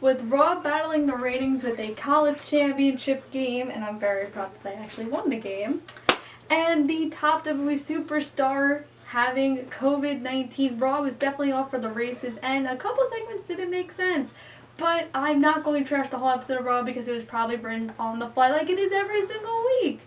with Raw battling the ratings with a college championship game, and I'm very proud that they actually won the game, and the top WWE superstar having COVID-19. Raw was definitely off for the races, and a couple segments didn't make sense. But I'm not going to trash the whole episode of Raw because it was probably written on the fly like it is every single week.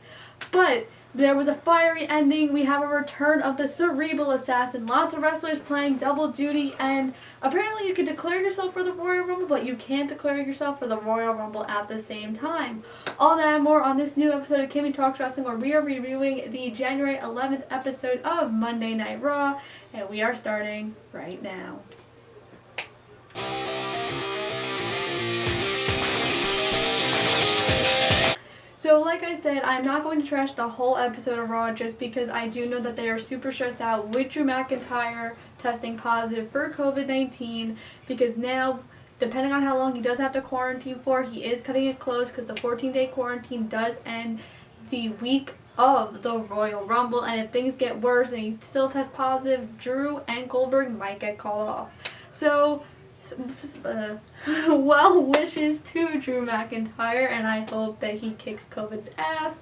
But there was a fiery ending. We have a return of the cerebral assassin. Lots of wrestlers playing double duty, and apparently you can declare yourself for the Royal Rumble, but you can't declare yourself for the Royal Rumble at the same time. All that and more on this new episode of Kimmy Talks Wrestling, where we are reviewing the January 11th episode of Monday Night Raw, and we are starting right now. So like I said, I'm not going to trash the whole episode of Raw just because I do know that they are super stressed out with Drew McIntyre testing positive for COVID-19, because now, depending on how long he does have to quarantine for, he is cutting it close because the 14-day quarantine does end the week of the Royal Rumble, and if things get worse and he still tests positive, Drew and Goldberg might get called off. So well wishes to Drew McIntyre, and I hope that he kicks COVID's ass.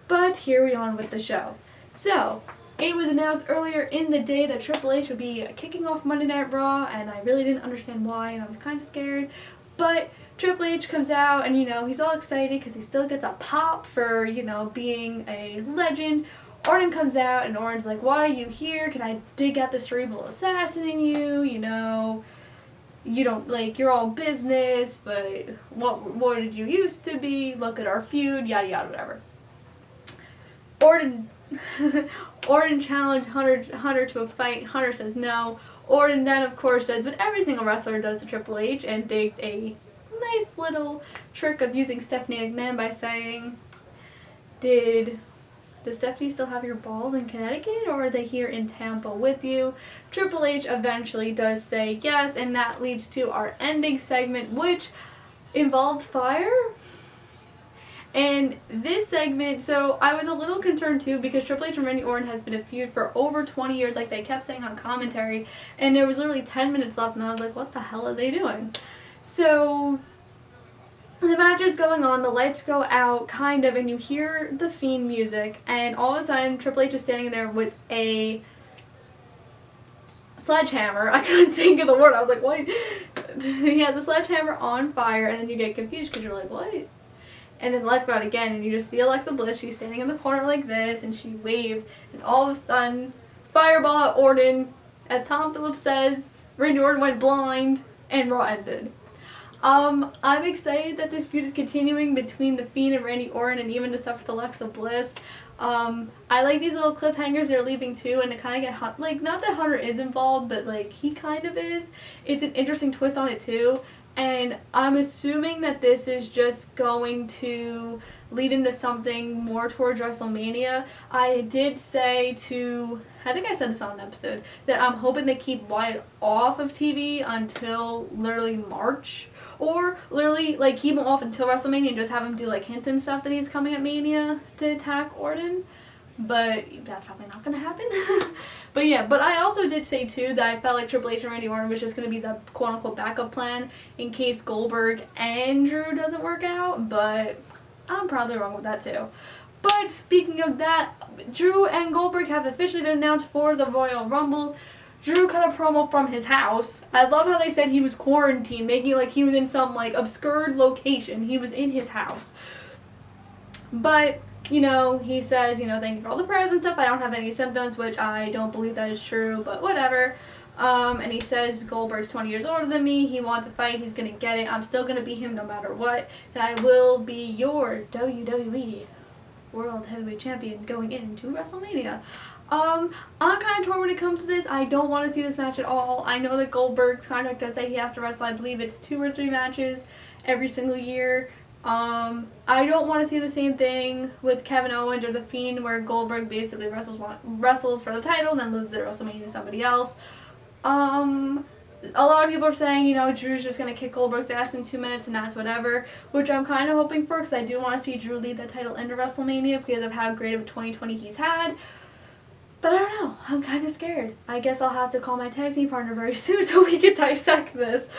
But here we are with the show. So, it was announced earlier in the day that Triple H would be kicking off Monday Night Raw, and I really didn't understand why, and I was kind of scared. But Triple H comes out, and he's all excited because he still gets a pop for, being a legend. Orton comes out, and Orton's like, "Why are you here? Can I dig out the cerebral assassin in you? You don't, you're all business, but what did you used to be? Look at our feud, yada yada, whatever." Orton challenged Hunter to a fight. Hunter says no. Orton then, of course, does what every single wrestler does to Triple H and digged a nice little trick of using Stephanie McMahon by saying, Does Stephanie still have your balls in Connecticut, or are they here in Tampa with you? Triple H eventually does say yes, and that leads to our ending segment, which involved fire. And this segment, so I was a little concerned too, because Triple H and Randy Orton has been a feud for over 20 years, like they kept saying on commentary, and there was literally 10 minutes left, and I was like, what the hell are they doing? So the match is going on, the lights go out, kind of, and you hear the Fiend music, and all of a sudden, Triple H is standing there with a sledgehammer. I couldn't think of the word. I was like, what? He has a sledgehammer on fire, and then you get confused because you're like, what? And then the lights go out again, and you just see Alexa Bliss. She's standing in the corner like this, and she waves, and all of a sudden, fireball at Orton. As Tom Phillips says, Randy Orton went blind, and Raw ended. I'm excited that this feud is continuing between The Fiend and Randy Orton, and even the stuff with Alexa Bliss. I like these little cliffhangers they're leaving too, and to kind of get, not that Hunter is involved, but he kind of is. It's an interesting twist on it too, and I'm assuming that this is just going to lead into something more towards WrestleMania. I did say I think I said this on an episode, that I'm hoping they keep Wyatt off of TV until literally March. Or literally, keep him off until WrestleMania and just have him do, hint and stuff that he's coming at Mania to attack Orton. But that's probably not going to happen. But yeah, but I also did say, too, that I felt like Triple H and Randy Orton was just going to be the quote-unquote backup plan in case Goldberg and Drew doesn't work out. But I'm probably wrong with that, too. But speaking of that, Drew and Goldberg have officially been announced for the Royal Rumble. Drew cut a promo from his house. I love how they said he was quarantined, making it like he was in some, obscure location. He was in his house. But, he says, thank you for all the prayers and stuff. I don't have any symptoms, which I don't believe that is true, but whatever. And he says Goldberg's 20 years older than me. He wants to fight. He's going to get it. I'm still going to beat him no matter what. And I will be your WWE World Heavyweight Champion going into WrestleMania. I'm kind of torn when it comes to this. I don't want to see this match at all. I know that Goldberg's contract does say he has to wrestle, I believe it's 2 or 3 matches every single year. I don't want to see the same thing with Kevin Owens or The Fiend, where Goldberg basically wrestles for the title and then loses at WrestleMania to somebody else. A lot of people are saying, Drew's just going to kick Goldberg's ass in 2 minutes and that's whatever, which I'm kind of hoping for, because I do want to see Drew lead that title into WrestleMania because of how great of a 2020 he's had. But I don't know. I'm kind of scared. I guess I'll have to call my tag team partner very soon so we can dissect this.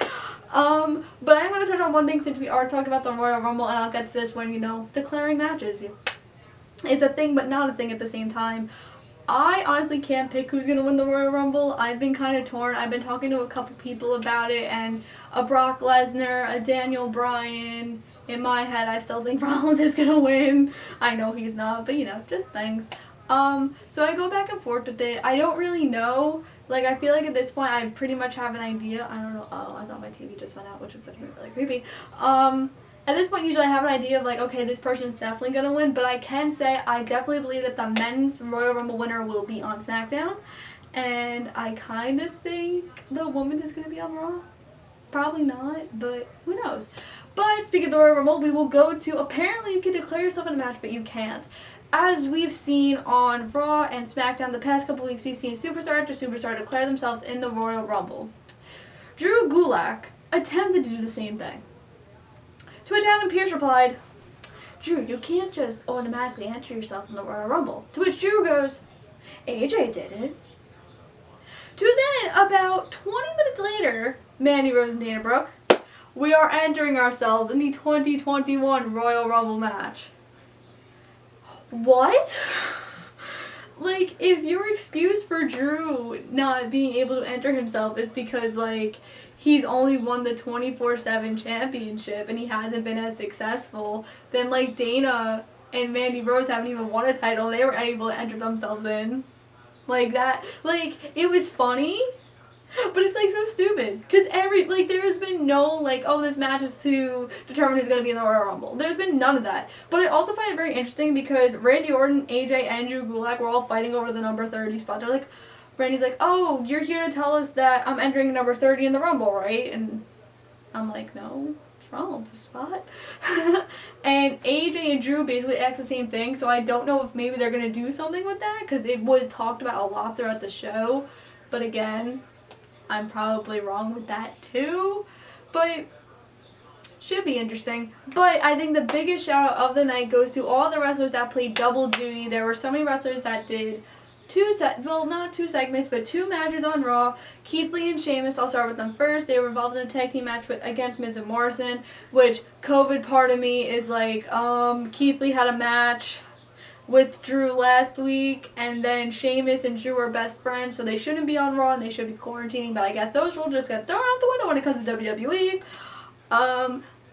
But I'm going want to touch on one thing since we are talking about the Royal Rumble, and I'll get to this when, you know, declaring matches is a thing but not a thing at the same time. I honestly can't pick who's going to win the Royal Rumble. I've been kind of torn. I've been talking to a couple people about it, and a Brock Lesnar, a Daniel Bryan. In my head, I still think Rollins is going to win. I know he's not, but, you know, just things. So I go back and forth with it. I don't really know. Like, I feel like at this point I pretty much have an idea. I don't know. Oh, I thought my TV just went out, which would be really creepy. At this point, usually I have an idea of, like, okay, this person's definitely going to win. But I can say I definitely believe that the men's Royal Rumble winner will be on SmackDown. And I kind of think the women's is going to be on Raw. Probably not, but who knows. But speaking of the Royal Rumble, we will go to, apparently you can declare yourself in a match, but you can't. As we've seen on Raw and SmackDown the past couple weeks, we've seen superstar after superstar declare themselves in the Royal Rumble. Drew Gulak attempted to do the same thing. To which Adam Pearce replied, "Drew, you can't just automatically enter yourself in the Royal Rumble." To which Drew goes, "AJ did it." To then, about 20 minutes later, Mandy Rose and Dana Brooke, "We are entering ourselves in the 2021 Royal Rumble match." What? Like, if your excuse for Drew not being able to enter himself is because, like, he's only won the 24/7 championship and he hasn't been as successful, then, like, Dana and Mandy Rose haven't even won a title. They were able to enter themselves in. Like, that, like, it was funny, but it's, like, so stupid. Because there has been no, like, oh, this match is to determine who's going to be in the Royal Rumble. There's been none of that. But I also find it very interesting because Randy Orton, AJ, and Drew Gulak were all fighting over the number 30 spot. They're like, Randy's like, "Oh, you're here to tell us that I'm entering number 30 in the Rumble, right?" And I'm like, "No, what's wrong? It's a spot." And AJ and Drew basically asked the same thing, so I don't know if maybe they're going to do something with that because it was talked about a lot throughout the show. But again, I'm probably wrong with that too, but should be interesting. But I think the biggest shout out of the night goes to all the wrestlers that played double duty. There were so many wrestlers that did not two segments, but two matches on Raw. Keith Lee and Sheamus, I'll start with them first. They were involved in a tag team match against Miz and Morrison, which COVID part of me is like, Keith Lee had a match with Drew last week, and then Sheamus and Drew are best friends, so they shouldn't be on Raw and they should be quarantining, but I guess those rules just got thrown out the window when it comes to WWE.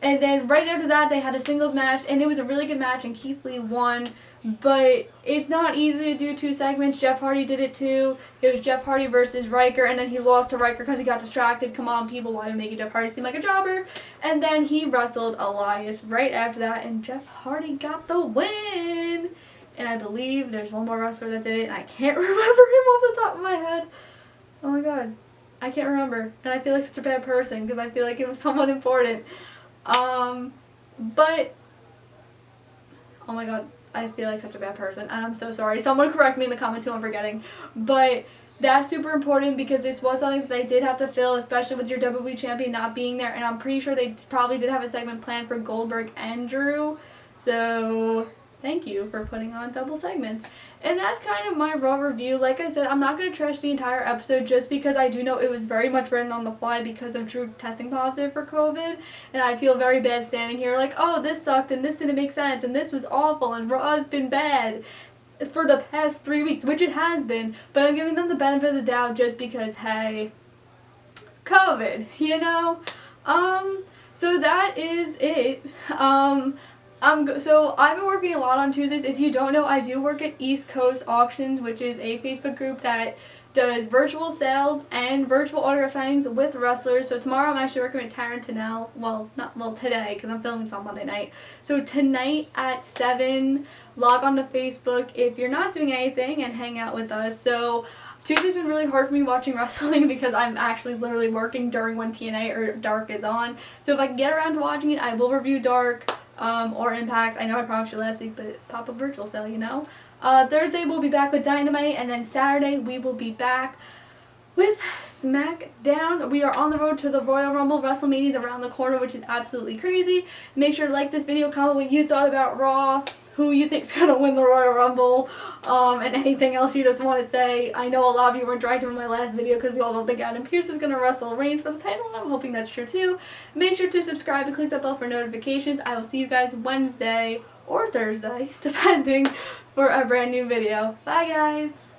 And then right after that, they had a singles match, and it was a really good match, and Keith Lee won. But it's not easy to do two segments. Jeff Hardy did it too. It was Jeff Hardy versus Riker, and then he lost to Riker because he got distracted. Come on, people, why are you making Jeff Hardy seem like a jobber? And then he wrestled Elias right after that, and Jeff Hardy got the win. And I believe there's one more wrestler that did it, and I can't remember him off the top of my head. Oh my god. I can't remember. And I feel like such a bad person because I feel like it was someone important. But, oh my god, I feel like such a bad person, and I'm so sorry. Someone correct me in the comments who I'm forgetting. But that's super important because this was something that they did have to fill, especially with your WWE champion not being there. And I'm pretty sure they probably did have a segment planned for Goldberg and Drew. So thank you for putting on double segments. And that's kind of my Raw review. Like I said, I'm not going to trash the entire episode just because I do know it was very much written on the fly because of Drew testing positive for COVID. And I feel very bad standing here like, oh, this sucked and this didn't make sense and this was awful and Raw's been bad for the past 3 weeks, which it has been. But I'm giving them the benefit of the doubt just because, hey, COVID, you know? So that is it. So I've been working a lot on Tuesdays. If you don't know, I do work at East Coast Auctions, which is a Facebook group that does virtual sales and virtual autograph signings with wrestlers. So tomorrow I'm actually working with Taryn Tennell. Today, because I'm filming this on Monday night. So tonight at 7, log on to Facebook if you're not doing anything and hang out with us. So Tuesday's been really hard for me watching wrestling because I'm actually literally working during when TNA or Dark is on. So if I can get around to watching it, I will review Dark. Or Impact. I know I promised you last week, but pop up virtual sale, you know. Thursday we'll be back with Dynamite, and then Saturday we will be back with SmackDown. We are on the road to the Royal Rumble. WrestleMania is around the corner, which is absolutely crazy. Make sure to like this video, comment what you thought about Raw, who you think's gonna win the Royal Rumble, and anything else you just want to say. I know a lot of you were interacting with my last video because we all don't think Adam Pearce is gonna wrestle Reigns for the title, and I'm hoping that's true too. Make sure to subscribe and click that bell for notifications. I will see you guys Wednesday or Thursday, depending, for a brand new video. Bye guys!